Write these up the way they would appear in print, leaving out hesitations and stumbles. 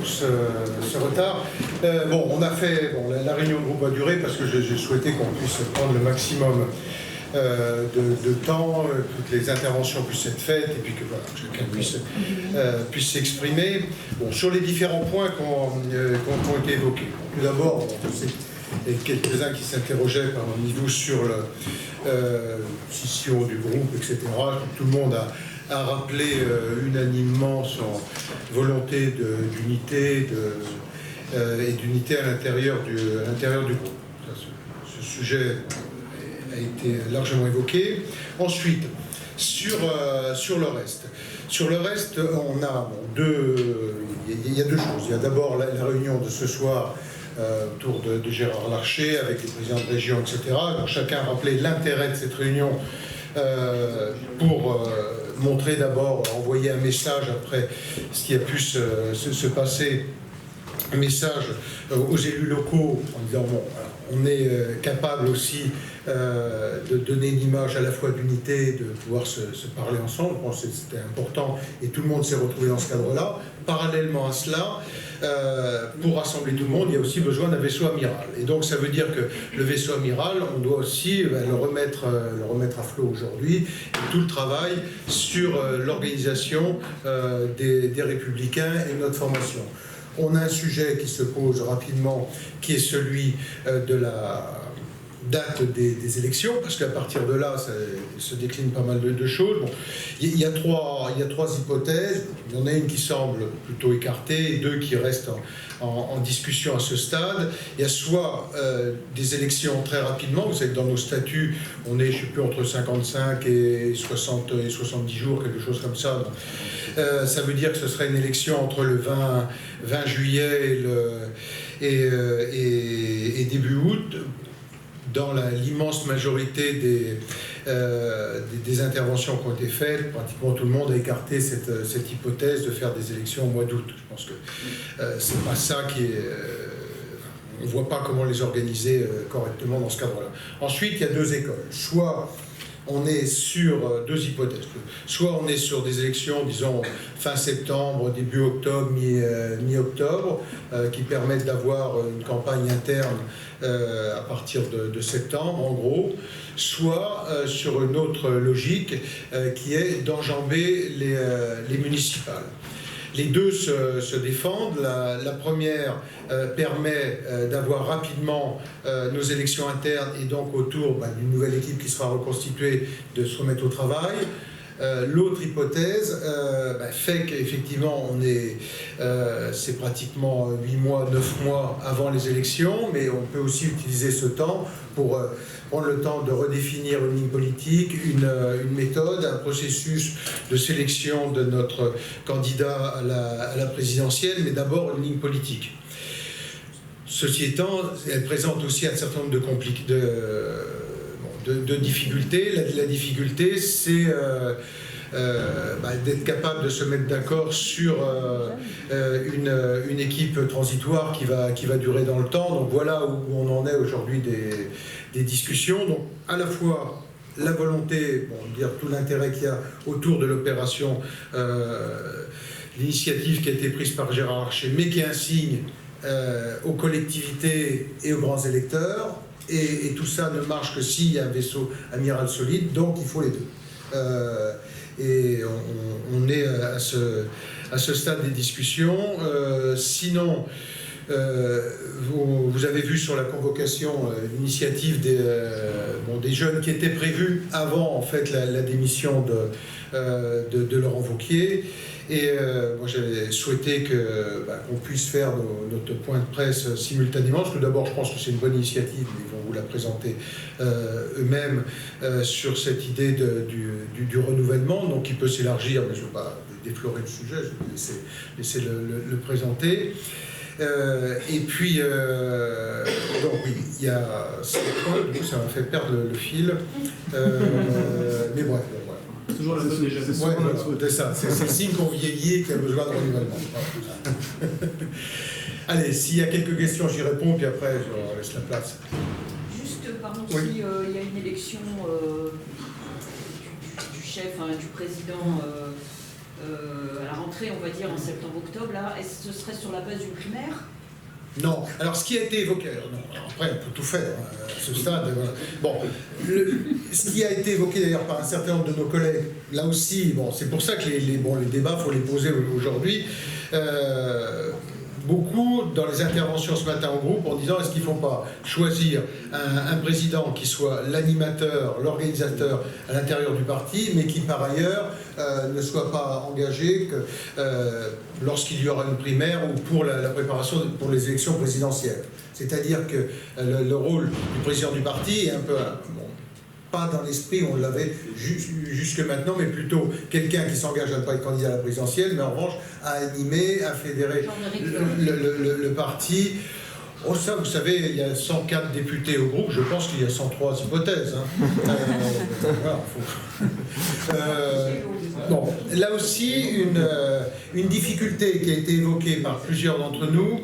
pour ce retard. Bon, on a fait... Bon, la réunion de groupe a duré parce que j'ai souhaité qu'on puisse prendre le maximum de temps, toutes les interventions puissent être faites et puis que voilà, chacun puisse s'exprimer. Bon, sur les différents points qui ont été évoqués. Tout d'abord, il y a quelques-uns qui s'interrogeaient parmi vous sur la scission du groupe, etc. Tout le monde a rappelé unanimement son volonté d'unité et d'unité à l'intérieur du groupe. Ce sujet a été largement évoqué. Ensuite, sur le reste. Sur le reste, on a il y a deux choses. Il y a d'abord la réunion de ce soir autour de Gérard Larcher avec les présidents de région, etc. Donc, chacun a rappelé l'intérêt de cette réunion pour montrer d'abord, envoyer un message après ce qui a pu se passer, un message aux élus locaux en disant bon, on est capable aussi de donner une image à la fois d'unité, de pouvoir se parler ensemble. Je pense que c'était important et tout le monde s'est retrouvé dans ce cadre-là. Parallèlement à cela, pour rassembler tout le monde, il y a aussi besoin d'un vaisseau amiral. Et donc ça veut dire que le vaisseau amiral, on doit aussi le remettre à flot aujourd'hui. Et tout le travail sur l'organisation des Républicains et notre formation. On a un sujet qui se pose rapidement, qui est celui de la date des élections, parce qu'à partir de là, ça se décline pas mal de choses. Bon, il y a trois hypothèses. Il y en a une qui semble plutôt écartée et deux qui restent en discussion à ce stade. Il y a soit des élections très rapidement. Vous savez que dans nos statuts, on est, je ne sais plus, entre 55 et 70 jours, quelque chose comme ça. Donc, ça veut dire que ce serait une élection entre le 20 juillet et début août. Dans l'immense majorité des interventions qui ont été faites, pratiquement tout le monde a écarté cette hypothèse de faire des élections au mois d'août. Je pense que c'est pas ça qui est... on ne voit pas comment les organiser correctement dans ce cadre-là. Ensuite, il y a deux écoles. Soit on est sur deux hypothèses. Soit on est sur des élections, disons, fin septembre, début octobre, mi-octobre, qui permettent d'avoir une campagne interne à partir de septembre, en gros. Soit sur une autre logique, qui est d'enjamber les municipales. Les deux se défendent. La première permet d'avoir rapidement nos élections internes et donc autour d'une nouvelle équipe qui sera reconstituée de se remettre au travail. L'autre hypothèse fait qu'effectivement c'est pratiquement 8 mois, 9 mois avant les élections, mais on peut aussi utiliser ce temps pour prendre le temps de redéfinir une ligne politique, une méthode, un processus de sélection de notre candidat à la présidentielle, mais d'abord une ligne politique. Ceci étant, elle présente aussi un certain nombre de difficultés. La difficulté, c'est d'être capable de se mettre d'accord sur une équipe transitoire qui va durer dans le temps. Donc voilà où on en est aujourd'hui des discussions. Donc à la fois la volonté, dire tout l'intérêt qu'il y a autour de l'opération, l'initiative qui a été prise par Gérard Larcher, mais qui est un signe aux collectivités et aux grands électeurs. Et tout ça ne marche que s'il y a un vaisseau amiral solide, donc il faut les deux. Et on est à ce stade des discussions. Sinon, vous avez vu sur la convocation l'initiative des jeunes qui étaient prévus avant en fait la démission de Laurent Wauquiez. Et moi j'avais souhaité qu'on puisse faire notre point de presse simultanément, parce que d'abord je pense que c'est une bonne initiative, ils vont vous la présenter eux-mêmes sur cette idée du renouvellement, donc il peut s'élargir, mais je ne veux pas déflorer le sujet, je vais laisser le présenter. Et puis, donc oui, il y a ces points, du coup ça m'a fait perdre le fil, mais bref, voilà. Toujours la bonne déjà. C'est ça, c'est le signe qu'on vieillit et qu'il y a besoin de renouvellement. Allez, s'il y a quelques questions, j'y réponds, puis après, je laisse la place. Juste, pardon, oui. Si il y a une élection du chef, du président à la rentrée, on va dire en septembre-octobre, là, est-ce que ce serait sur la base d'une primaire? Non. Alors, ce qui a été évoqué, non, après, on peut tout faire à ce stade. Bon, ce qui a été évoqué d'ailleurs par un certain nombre de nos collègues, là aussi, bon, c'est pour ça que les débats, il faut les poser aujourd'hui. Beaucoup dans les interventions ce matin au groupe en disant est-ce qu'il ne faut pas choisir un président qui soit l'animateur, l'organisateur à l'intérieur du parti, mais qui par ailleurs ne soit pas engagé que, lorsqu'il y aura une primaire ou pour la préparation pour les élections présidentielles. C'est-à-dire que le rôle du président du parti est un peu... pas dans l'esprit, on l'avait jusque maintenant, mais plutôt quelqu'un qui s'engage à ne pas être candidat à la présidentielle, mais en revanche à animer, à fédérer le parti. Oh, ça, vous savez, il y a 104 députés au groupe, je pense qu'il y a 103 hypothèses. Hein. Voilà, bon, là aussi, une difficulté qui a été évoquée par plusieurs d'entre nous,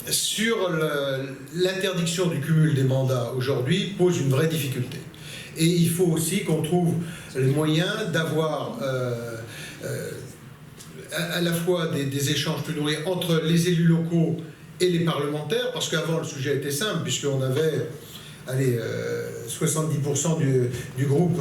sur l'interdiction du cumul des mandats aujourd'hui pose une vraie difficulté. Et il faut aussi qu'on trouve les moyens d'avoir à la fois des échanges plus nourris entre les élus locaux et les parlementaires, parce qu'avant le sujet était simple, puisqu'on avait 70% du groupe,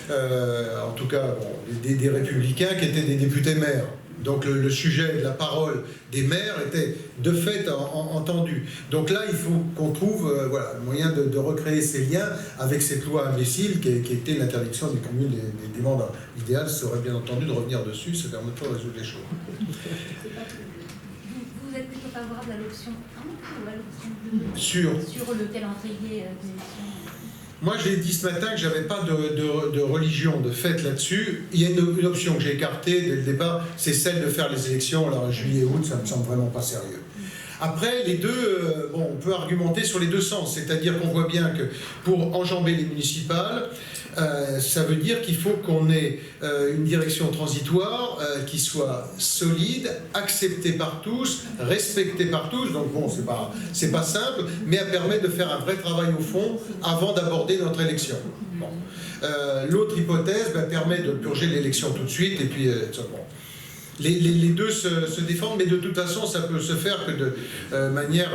en tout cas bon, des républicains qui étaient des députés maires. Donc le sujet de la parole des maires était de fait entendu. Donc là, il faut qu'on trouve voilà, le moyen de recréer ces liens avec cette loi imbécile qui était l'interdiction du cumul des mandats. L'idéal serait bien entendu de revenir dessus, ça permettrait de résoudre les choses. Vous êtes plutôt favorable à l'option 1 ou à l'option 2 sur le calendrier des élections? Moi, j'ai dit ce matin que je n'avais pas de religion, de fête là-dessus. Il y a une option que j'ai écartée dès le départ, c'est celle de faire les élections en juillet-août, ça me semble vraiment pas sérieux. Après, les deux, bon, on peut argumenter sur les deux sens, c'est-à-dire qu'on voit bien que pour enjamber les municipales, ça veut dire qu'il faut qu'on ait une direction transitoire qui soit solide, acceptée par tous, respectée par tous. Donc bon, c'est pas simple, mais elle permet de faire un vrai travail au fond avant d'aborder notre élection. Bon. L'autre hypothèse permet de purger l'élection tout de suite et puis bon. Les deux se défendent, mais de toute façon, ça peut se faire que de manière,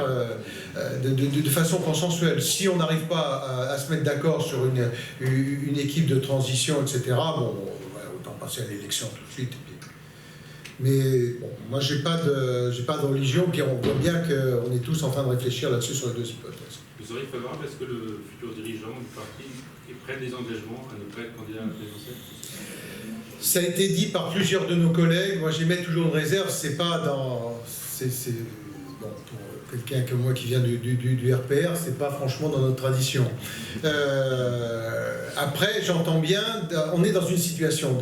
de façon consensuelle. Si on n'arrive pas à se mettre d'accord sur une équipe de transition, etc., bon, autant passer à l'élection tout de suite. Mais bon, moi, j'ai pas de religion, puis on voit bien qu'on est tous en train de réfléchir là-dessus sur les deux hypothèses. Vous seriez favorable à ce que le futur dirigeant du parti prenne des engagements à ne pas être candidat à la présidentielle? Ça a été dit par plusieurs de nos collègues. Moi, j'émets toujours une réserve. C'est pas dans... bon, pour quelqu'un comme moi qui vient du RPR, c'est pas franchement dans notre tradition. Après, j'entends bien, on est dans une situation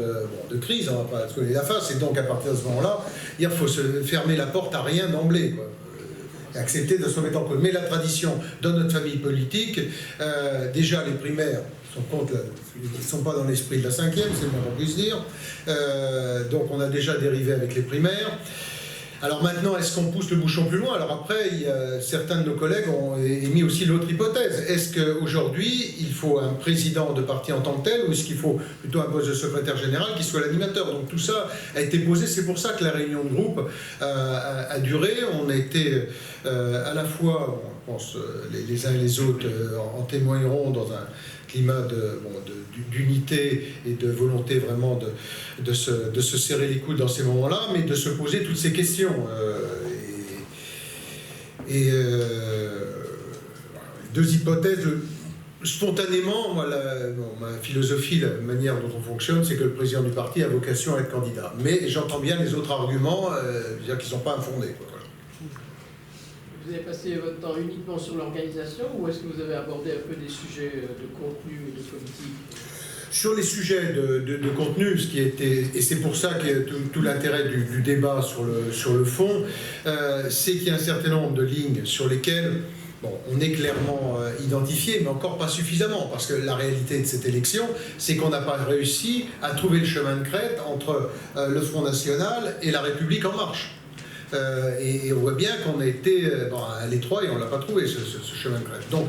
de crise, on va pas se coller la face, et donc à partir de ce moment-là, il faut se fermer la porte à rien d'emblée, quoi. Et accepter de se mettre en cause. Mais la tradition dans notre famille politique, déjà les primaires, ils ne sont pas dans l'esprit de la 5e, c'est le moins qu'on puisse dire. Donc on a déjà dérivé avec les primaires. Alors maintenant, est-ce qu'on pousse le bouchon plus loin? Alors après, certains de nos collègues ont émis aussi l'autre hypothèse. Est-ce qu'aujourd'hui, il faut un président de parti en tant que tel, ou est-ce qu'il faut plutôt un poste de secrétaire général qui soit l'animateur? Donc tout ça a été posé, c'est pour ça que la réunion de groupe a duré. On a été à la fois, je pense, les uns et les autres en témoigneront dans un climat d'unité et de volonté vraiment de se serrer les coudes dans ces moments-là, mais de se poser toutes ces questions. Deux hypothèses. Spontanément, moi, ma philosophie, la manière dont on fonctionne, c'est que le président du parti a vocation à être candidat. Mais j'entends bien les autres arguments, dire qu'ils ne sont pas infondés. Voilà. Vous avez passé votre temps uniquement sur l'organisation ou est-ce que vous avez abordé un peu des sujets de contenu et de politique? Sur les sujets de contenu, ce qui était, et c'est pour ça qu'il y a tout l'intérêt du débat sur le fond, c'est qu'il y a un certain nombre de lignes sur lesquelles bon, on est clairement identifié, mais encore pas suffisamment, parce que la réalité de cette élection, c'est qu'on n'a pas réussi à trouver le chemin de crête entre le Front National et la République En Marche. Et on voit bien qu'on a été à l'étroit et on ne l'a pas trouvé, ce chemin de crête. Donc,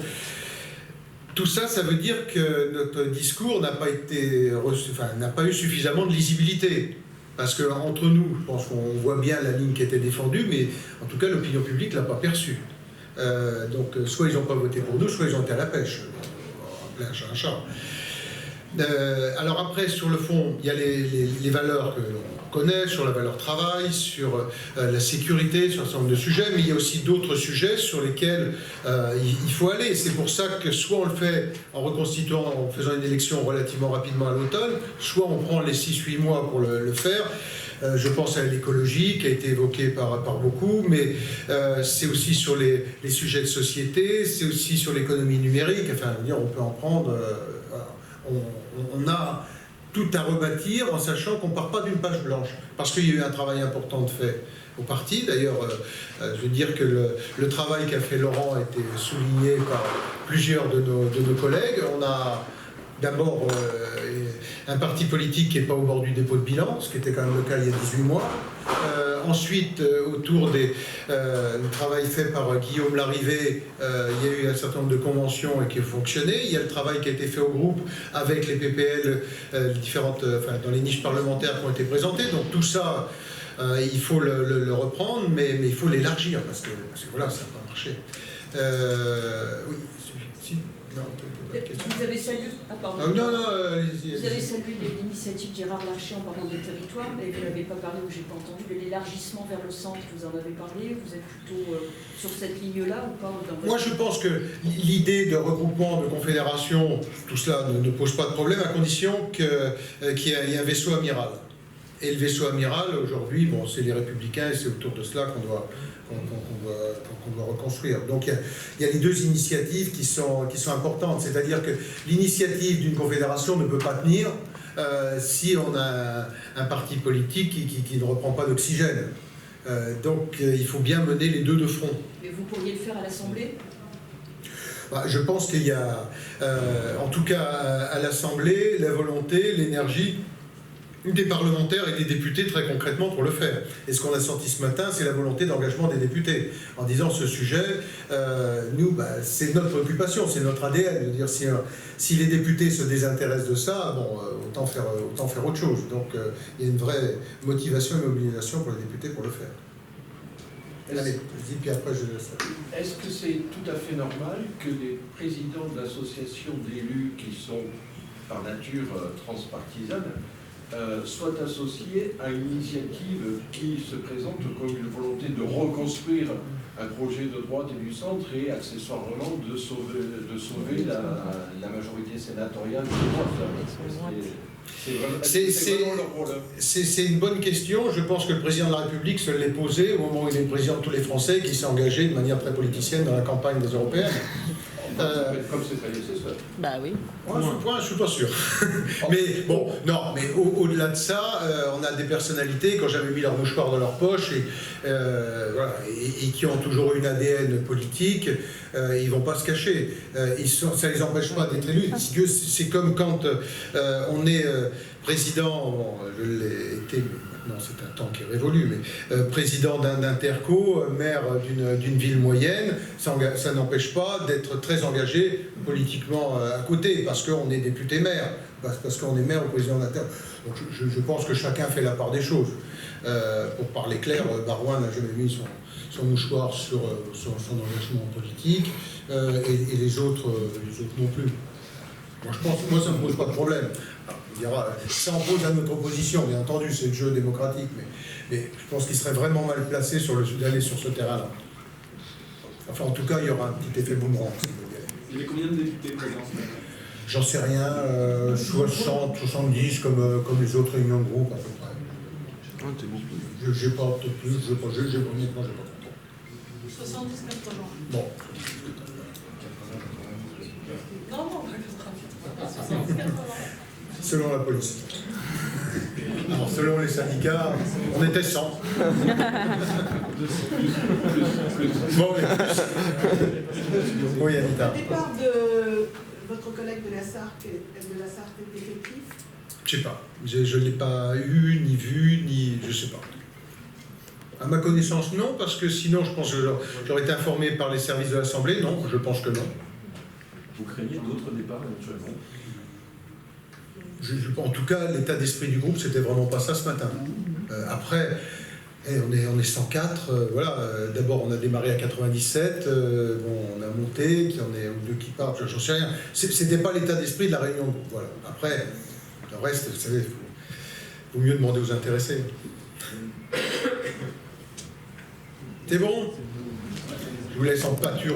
tout ça, ça veut dire que notre discours n'a pas eu suffisamment de lisibilité. Parce qu'entre nous, je pense qu'on voit bien la ligne qui était défendue, mais en tout cas, l'opinion publique ne l'a pas perçue. Donc, soit ils n'ont pas voté pour nous, soit ils ont été à la pêche. On va appeler un chat un chat. Alors après, sur le fond, il y a les valeurs que l'on connaît, sur la valeur travail, sur la sécurité, sur un certain nombre de sujets, mais il y a aussi d'autres sujets sur lesquels il faut aller. C'est pour ça que soit on le fait en reconstituant, en faisant une élection relativement rapidement à l'automne, soit on prend les 6-8 mois pour le faire. Je pense à l'écologie qui a été évoquée par beaucoup, mais c'est aussi sur les sujets de société, c'est aussi sur l'économie numérique. Enfin, on peut en prendre... on a tout à rebâtir en sachant qu'on ne part pas d'une page blanche, parce qu'il y a eu un travail important de fait au parti. D'ailleurs, je veux dire que le travail qu'a fait Laurent a été souligné par plusieurs de nos collègues. On a d'abord un parti politique qui n'est pas au bord du dépôt de bilan, ce qui était quand même le cas il y a 18 mois. Ensuite, autour du travail fait par Guillaume Larrivé, il y a eu un certain nombre de conventions et qui ont fonctionné. Il y a le travail qui a été fait au groupe avec les PPL, dans les niches parlementaires qui ont été présentées. Donc tout ça, il faut le reprendre, mais il faut l'élargir parce que voilà, ça n'a pas marché. Oui, si. Non, vous avez salué, vous avez salué l'initiative Gérard Larcher en parlant des territoires, mais vous n'avez pas parlé, ou j'ai pas entendu, de l'élargissement vers le centre, vous en avez parlé, vous êtes plutôt sur cette ligne-là ou pas? Moi je pense que l'idée de regroupement, de confédération, tout cela ne pose pas de problème à condition qu'il y ait un vaisseau amiral. Et le vaisseau amiral, aujourd'hui, bon, c'est les Républicains et c'est autour de cela qu'on doit reconstruire. Donc il y a les deux initiatives qui sont importantes, c'est-à-dire que l'initiative d'une confédération ne peut pas tenir si on a un parti politique qui ne reprend pas d'oxygène. Donc il faut bien mener les deux de front. Et vous pourriez le faire à l'Assemblée ? Je pense qu'il y a, en tout cas à l'Assemblée, la volonté, l'énergie des parlementaires et des députés très concrètement pour le faire. Et ce qu'on a senti ce matin, c'est la volonté d'engagement des députés en disant ce sujet, nous, c'est notre préoccupation, c'est notre ADN. Je veux dire, si les députés se désintéressent de ça, bon, autant faire autre chose. Donc il y a une vraie motivation et mobilisation pour les députés pour le faire. Allez, vas-y, puis après je laisse. Est-ce que c'est tout à fait normal que les présidents d'associations d'élus qui sont par nature transpartisanes soient associés à une initiative qui se présente comme une volonté de reconstruire un projet de droite et du centre et accessoirement de sauver la majorité sénatoriale de droite? C'est une bonne question. Je pense que le président de la République se l'est posé au moment où il est le président de tous les Français, qui s'est engagé de manière très politicienne dans la campagne des Européennes. Comme c'est très nécessaire. Bah oui. À ce point, je suis pas sûr. Mais bon, non, mais au-delà de ça, on a des personnalités qui n'ont jamais mis leur mouchoir dans leur poche et qui ont toujours une ADN politique. Ils vont pas se cacher. Ça les empêche pas d'être élus. C'est comme quand on est président, bon, je l'ai été, mais maintenant c'est un temps qui est révolu, mais président d'un terco, maire d'une ville moyenne, ça n'empêche pas d'être très engagé politiquement à côté, parce qu'on est député maire, parce qu'on est maire ou président d'un terco. Donc je pense que chacun fait la part des choses. Pour parler clair, Barouin n'a jamais mis son mouchoir sur son engagement politique, et les autres non plus. Moi, ça ne me pose pas de problème. Ça en pose à notre opposition, bien entendu, c'est le jeu démocratique, mais je pense qu'il serait vraiment mal placé d'aller sur ce terrain-là. Enfin, en tout cas, il y aura un petit effet boomerang. Il y avait combien de députés présents? J'en sais rien, 60, 70 comme les autres réunions de groupe à peu près. J'ai pas peut-être plus, honnêtement, j'ai pas compté. 70-80. Bon. Non. Selon la police. Alors, selon les syndicats, on était 100. Bon, oui, Anita. Le départ de votre collègue de la Sarthe est effectif? Je sais pas. Je ne l'ai pas eu, ni vu, ni... je sais pas. À ma connaissance, non, parce que sinon, je pense que j'aurais été informé par les services de l'Assemblée. Non, je pense que non. Vous craignez d'autres départs éventuellement? En tout cas, l'état d'esprit du groupe, c'était vraiment pas ça ce matin. Après, on est 104, voilà. D'abord, on a démarré à 97, on a monté, qu'il y en ait ou deux qui partent, j'en sais rien. C'était pas l'état d'esprit de la réunion. Voilà. Après, le reste, vous savez, il vaut mieux demander aux intéressés. C'est bon? Je vous laisse en pâture.